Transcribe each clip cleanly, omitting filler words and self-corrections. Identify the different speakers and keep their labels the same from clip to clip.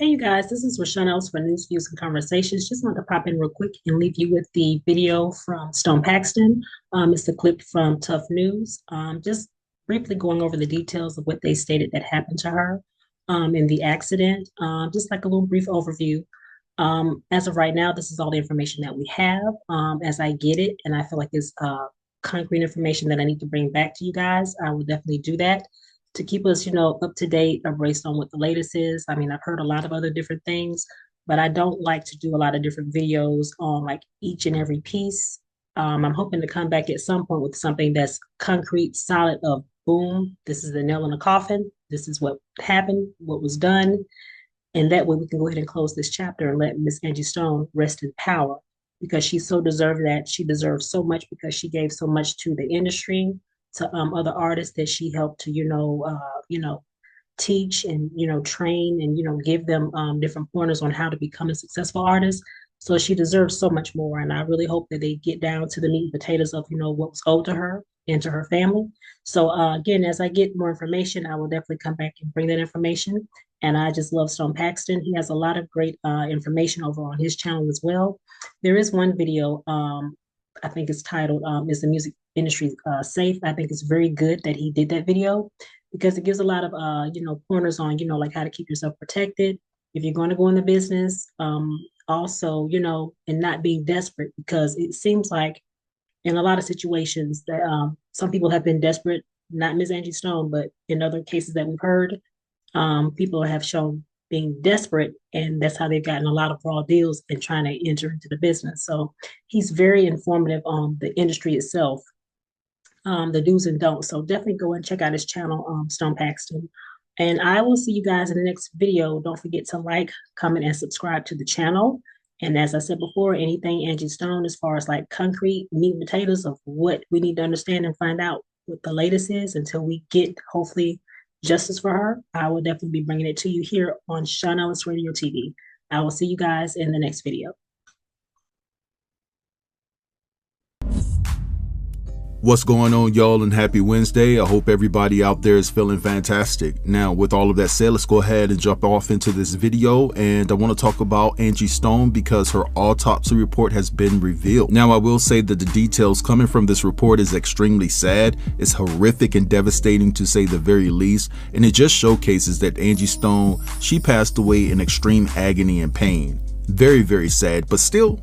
Speaker 1: Hey, you guys, this is Rashawn Ellis for News, Views, and Conversations. Just want to pop in real quick and leave you with the video from Stone Paxton. It's the clip from Tough News. Just briefly going over the details of what they stated that happened to her in the accident. Just like a little brief overview. As of right now, this is all the information that we have as I get it, and I feel like it's concrete information that I need to bring back to you guys. I will definitely do that to keep us, up to date based on what the latest is. I mean, I've heard a lot of other different things, but I don't like to do a lot of different videos on like each and every piece. I'm hoping to come back at some point with something that's concrete, solid of boom, this is the nail in the coffin. This is what happened, what was done. And that way we can go ahead and close this chapter and let Miss Angie Stone rest in power because she so deserved that. She deserves so much because she gave so much to the industry, to other artists that she helped to, teach and, train and, give them different pointers on how to become a successful artist. So she deserves so much more. And I really hope that they get down to the meat and potatoes of, what was owed to her and to her family. So again, as I get more information, I will definitely come back and bring that information. And I just love Stone Paxton. He has a lot of great information over on his channel as well. There is one video, I think it's titled, Is the Music Industry Safe? I think it's very good that he did that video because it gives a lot of, pointers on, like how to keep yourself protected if you're going to go in the business. Also, and not being desperate because it seems like in a lot of situations that some people have been desperate, not Ms. Angie Stone, but in other cases that we've heard, people have shown being desperate, and that's how they've gotten a lot of raw deals and trying to enter into the business. So he's very informative on the industry itself, the do's and don'ts. So definitely go and check out his channel, Stone Paxton. And I will see you guys in the next video. Don't forget to like, comment, and subscribe to the channel. And as I said before, anything Angie Stone, as far as like concrete meat and potatoes of what we need to understand and find out what the latest is until we get, hopefully, justice for her, I will definitely be bringing it to you here on Sean Ellis Radio TV. I will see you guys in the next video.
Speaker 2: What's going on, y'all, and happy Wednesday. I hope everybody out there is feeling fantastic. Now, with all of that said, let's go ahead and jump off into this video, and I want to talk about Angie Stone because her autopsy report has been revealed. Now, I will say that the details coming from this report is extremely sad. It's horrific and devastating to say the very least, and it just showcases that Angie Stone, she passed away in extreme agony and pain. Very, very sad, but still,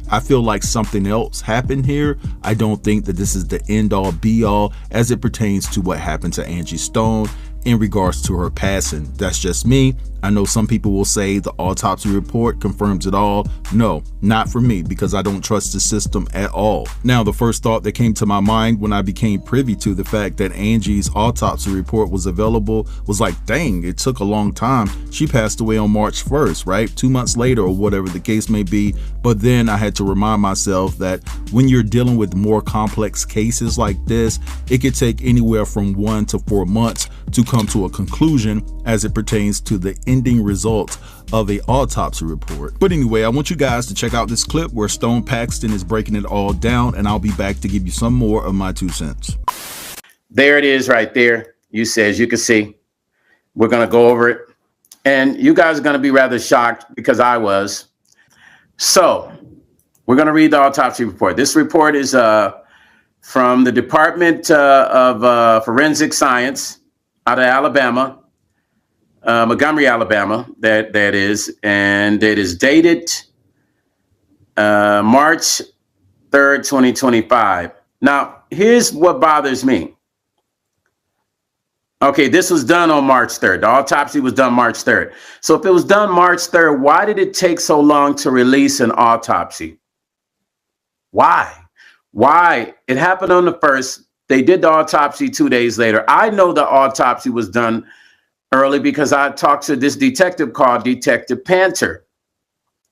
Speaker 2: I feel like something else happened here. I don't think that this is the end all be all as it pertains to what happened to Angie Stone in regards to her passing. That's just me. I know some people will say the autopsy report confirms it all. No, not for me, because I don't trust the system at all. Now, the first thought that came to my mind when I became privy to the fact that Angie's autopsy report was available was like, dang, it took a long time. She passed away on March 1st, right? 2 months later or whatever the case may be. But then I had to remind myself that when you're dealing with more complex cases like this, it could take anywhere from 1 to 4 months to come to a conclusion as it pertains to the ending result of a autopsy report. But anyway, I want you guys to check out this clip where Stone Paxton is breaking it all down, and I'll be back to give you some more of my 2 cents.
Speaker 3: There it is right there. As you can see, we're going to go over it, and you guys are going to be rather shocked because I was. So we're going to read the autopsy report. This report is from the Department of Forensic Science out of Alabama, Montgomery, Alabama, that is, and it is dated March 3rd, 2025. Now, here's what bothers me. Okay, this was done on March 3rd. The autopsy was done March 3rd. So if it was done March 3rd, why did it take so long to release an autopsy? Why? It happened on the 1st. They did the autopsy 2 days later. I know the autopsy was done early because I talked to this detective called Detective Panther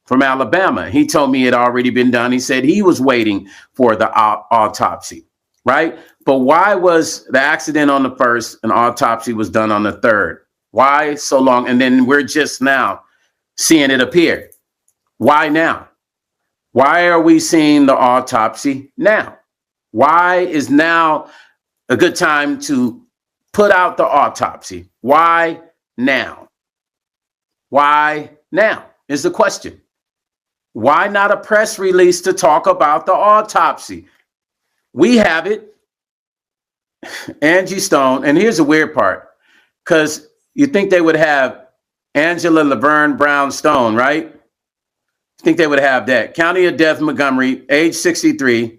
Speaker 3: from Alabama. He told me it had already been done. He said he was waiting for the autopsy, right? But why was the accident on the 1st and autopsy was done on the 3rd? Why so long? And then we're just now seeing it appear. Why now? Why are we seeing the autopsy now? Why is now a good time to put out the autopsy? Why now? Why now is the question. Why not a press release to talk about the autopsy? We have it. Angie Stone. And here's the weird part, because you think they would have Angela Laverne Brown Stone, right? You think they would have that. County of death, Montgomery, age 63,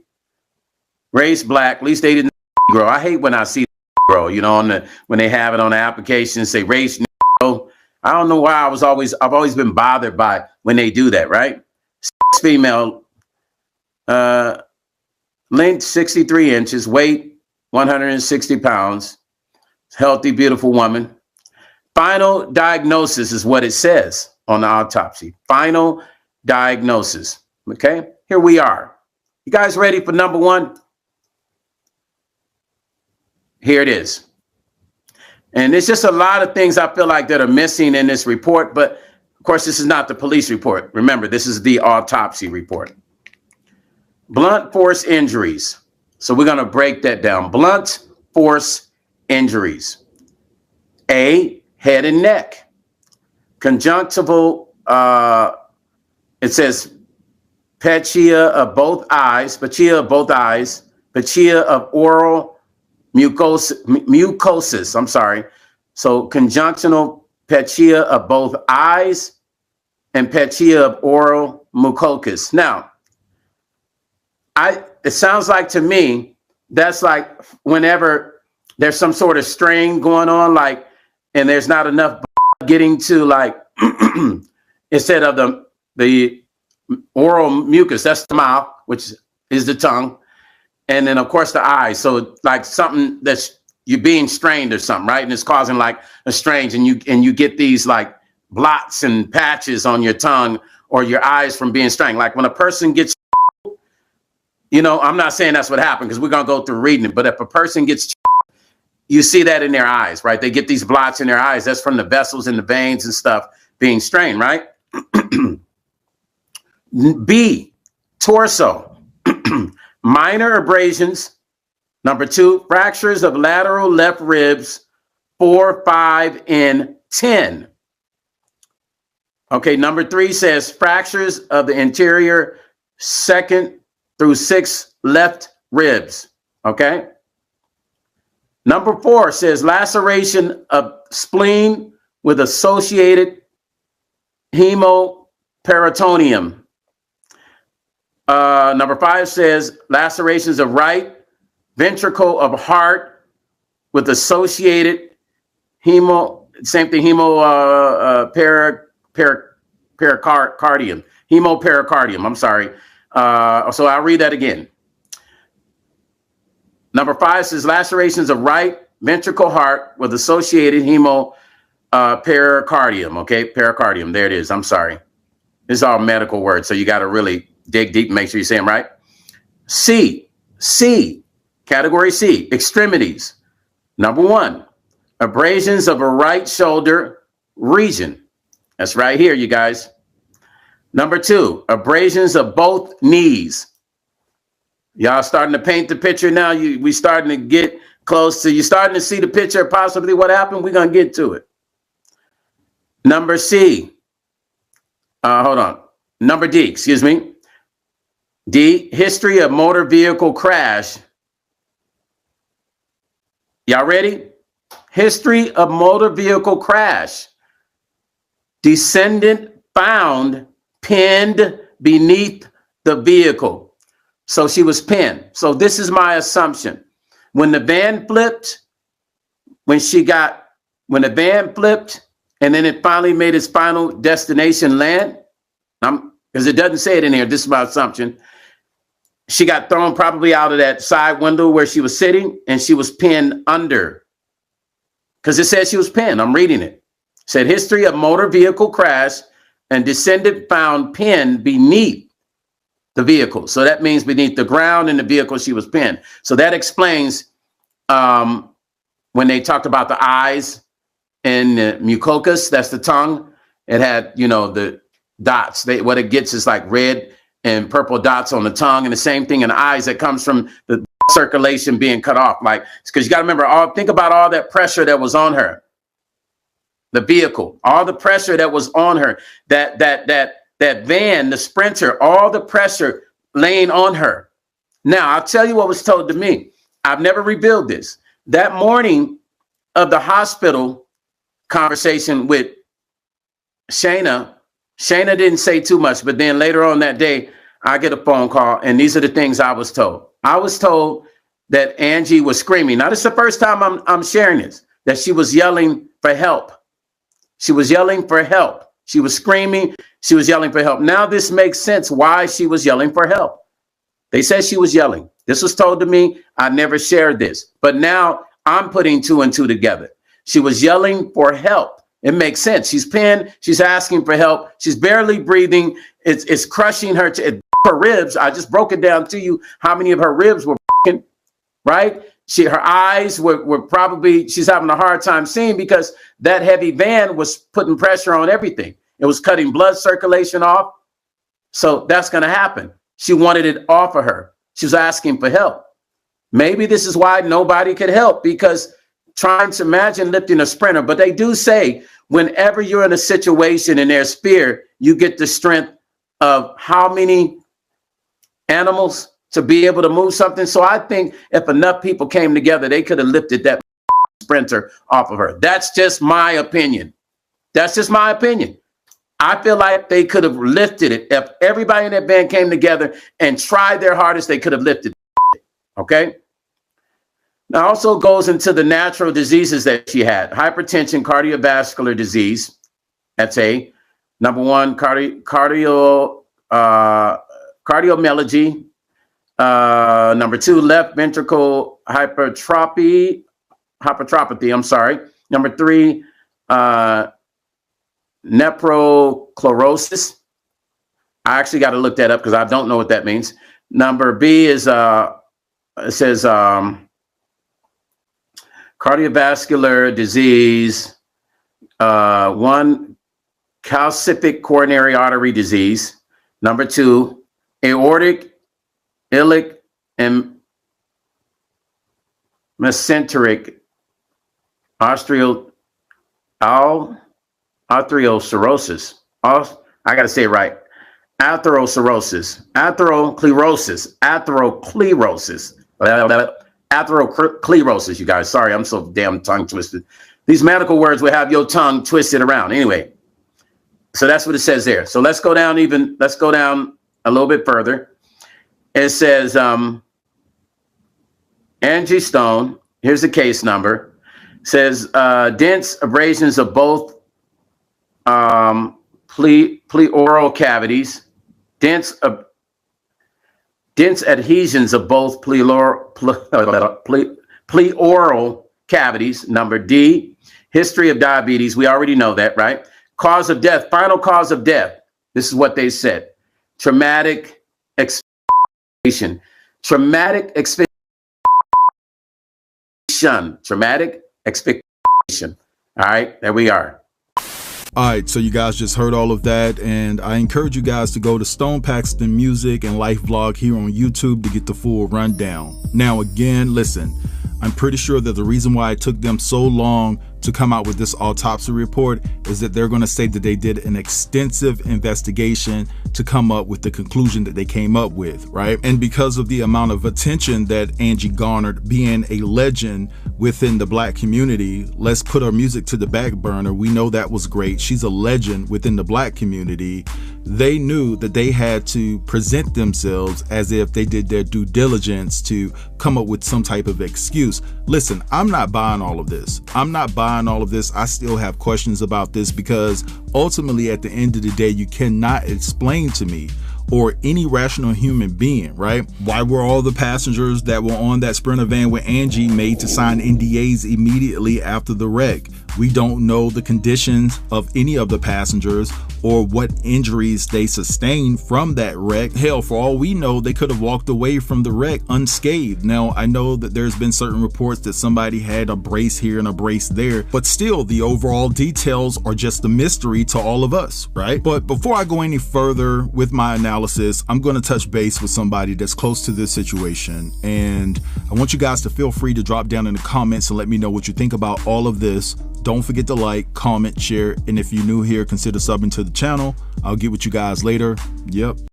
Speaker 3: race black, least dated Negro. I hate when I see Negro, you know, when they have it on the application, say race Negro. I don't know why I've always been bothered by when they do that, right? Female, length 63 inches, weight 160 pounds, healthy, beautiful woman. Final diagnosis is what it says on the autopsy. Final diagnosis. Okay, here we are. You guys ready for number one? Here it is. And there's just a lot of things I feel like that are missing in this report, but of course, this is not the police report. Remember, this is the autopsy report. Blunt force injuries. So we're going to break that down. Blunt force injuries. A, head and neck. Conjunctival, it says pachia of both eyes, pachia of oral mucosis. I'm sorry. So conjunctional pachia of both eyes and pachia of oral mucosis. Now, it sounds like to me, that's like whenever there's some sort of strain going on, like, and there's not enough getting to, like, instead of the oral mucus, that's the mouth, which is the tongue. And then of course the eyes. So like something that's, you're being strained or something, right? And it's causing like a strain, and you get these like blots and patches on your tongue or your eyes from being strained. Like when a person gets, you know, I'm not saying that's what happened because we're going to go through reading it, but if a person gets, you see that in their eyes, right? They get these blots in their eyes. That's from the vessels and the veins and stuff being strained, right? B, torso, minor abrasions. Number 2, fractures of lateral left ribs, 4, 5, and 10. Okay, number 3 says fractures of the interior 2nd through 6th left ribs. Okay. Number 4 says laceration of spleen with associated hemoperitoneum. Number 5 says lacerations of right ventricle of heart with associated pericardium, hemopericardium. I'm sorry. So I'll read that again. Number 5 says lacerations of right ventricle heart with associated pericardium. Okay, pericardium. There it is. I'm sorry. This is all medical words, so you got to really dig deep and make sure you say them right. C, category C, extremities. Number 1, abrasions of a right shoulder region. That's right here, you guys. Number 2, abrasions of both knees. Y'all starting to paint the picture now. We starting to get close to, you starting to see the picture, possibly what happened. We're going to get to it. Number C. Number D, excuse me. D, history of motor vehicle crash. Y'all ready? History of motor vehicle crash. Descendant found pinned beneath the vehicle. So she was pinned. So this is my assumption. When the van flipped, when the van flipped, and then it finally made its final destination land, because it doesn't say it in here, this is my assumption. She got thrown probably out of that side window where she was sitting, and she was pinned under. Because it says she was pinned. I'm reading it. It said history of motor vehicle crash and descendant found pinned beneath the vehicle. So that means beneath the ground in the vehicle she was pinned. So that explains when they talked about the eyes and the mucocus, that's the tongue. It had, you know, the dots. What it gets is like red and purple dots on the tongue, and the same thing in the eyes that comes from the circulation being cut off. Like, because you got to remember, think about all that pressure that was on her. the vehicle, all the pressure that was on her, that van, the Sprinter, all the pressure laying on her. Now, I'll tell you what was told to me. I've never revealed this. That morning of the hospital conversation with Shayna didn't say too much, but then later on that day, I get a phone call, and these are the things I was told. I was told that Angie was screaming. Now, this is the first time I'm sharing this, that she was yelling for help. She was yelling for help. She was screaming. She was yelling for help. Now this makes sense why she was yelling for help. They said she was yelling. This was told to me. I never shared this, but now I'm putting two and two together. She was yelling for help. It makes sense. She's pinned. She's asking for help. She's barely breathing. It's crushing her her ribs. I just broke it down to you how many of her ribs were broken, right? Her eyes were probably, she's having a hard time seeing because that heavy van was putting pressure on everything. It was cutting blood circulation off. So that's going to happen. She wanted it off of her. She was asking for help. Maybe this is why nobody could help, because trying to imagine lifting a Sprinter. But they do say whenever you're in a situation and there's fear, you get the strength of how many animals to be able to move something. So I think if enough people came together, they could have lifted that Sprinter off of her. That's just my opinion. That's just my opinion. I feel like they could have lifted it. If everybody in that band came together and tried their hardest, they could have lifted it. Okay. Now also goes into the natural diseases that she had. Hypertension, cardiovascular disease. That's A. Number one, cardiomyopathy. Number two, left ventricle hypertrophy. I'm sorry. Number three, nephroclerosis. I actually got to look that up because I don't know what that means. Number B is it says cardiovascular disease. One, calcific coronary artery disease. Number two, aortic, iliac, and mesenteric atherosclerosis. I got to say it right. Atherosclerosis. Atherosclerosis, you guys. Sorry, I'm so damn tongue twisted. These medical words will have your tongue twisted around. Anyway, so that's what it says there. So let's go down a little bit further. It says Angie Stone, here's the case number, says dense abrasions of both pleural cavities, dense adhesions of both pleural cavities. Number D, history of diabetes. We already know that, right? Cause of death, final cause of death. This is what they said. Traumatic asphyxiation. Traumatic asphyxiation. All right, there we are.
Speaker 2: All right, so you guys just heard all of that, and I encourage you guys to go to Stone Paxton Music and Life Vlog here on YouTube to get the full rundown. Now, again, listen, I'm pretty sure that the reason why it took them so long to come out with this autopsy report is that they're going to say that they did an extensive investigation to come up with the conclusion that they came up with, right? And because of the amount of attention that Angie garnered, being a legend within the Black community, let's put her music to the back burner. We know that was great. She's a legend within the Black community. They knew that they had to present themselves as if they did their due diligence to come up with some type of excuse. Listen, I'm not buying all of this. I still have questions about this, because ultimately at the end of the day, you cannot explain to me, or any rational human being, right, why were all the passengers that were on that Sprinter van with Angie made to sign NDAs immediately after the wreck? We don't know the conditions of any of the passengers or what injuries they sustained from that wreck. Hell, for all we know, they could have walked away from the wreck unscathed. Now, I know that there's been certain reports that somebody had a brace here and a brace there, but still the overall details are just a mystery to all of us, right? But before I go any further with my analysis, I'm going to touch base with somebody that's close to this situation, and I want you guys to feel free to drop down in the comments and let me know what you think about all of this. Don't forget to like, comment, share, and if you're new here, consider subbing to the channel. I'll get with you guys later. Yep.